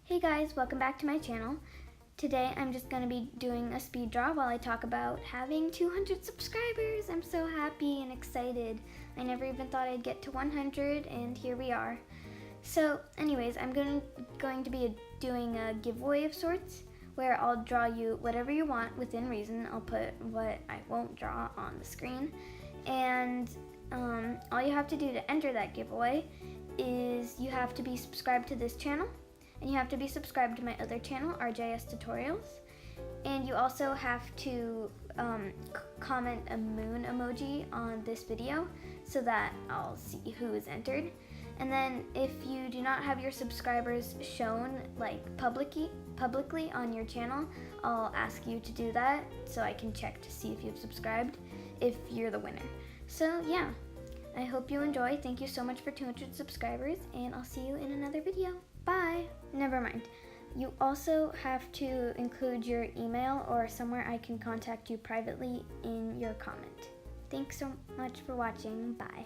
Hey guys, welcome back to my channel. Today I'm just going to be doing a speed draw while I talk about having 200 subscribers. I'm so happy and excited. I never even thought I'd get to 100 and here we are. So anyways, I'm going to be doing a giveaway of sorts where I'll draw you whatever you want within reason. I'll put what I won't draw on the screen. And all you have to do to enter that giveaway is you have to be subscribed to this channel. And you have to be subscribed to my other channel, RJS Tutorials. And you also have to comment a moon emoji on this video so that I'll see who is entered. And then if you do not have your subscribers shown like publicly on your channel, I'll ask you to do that so I can check to see if you've subscribed if you're the winner. So yeah, I hope you enjoy. Thank you so much for 200 subscribers and I'll see you in another video. Bye! Never mind. You also have to include your email or somewhere I can contact you privately in your comment. Thanks so much for watching. Bye.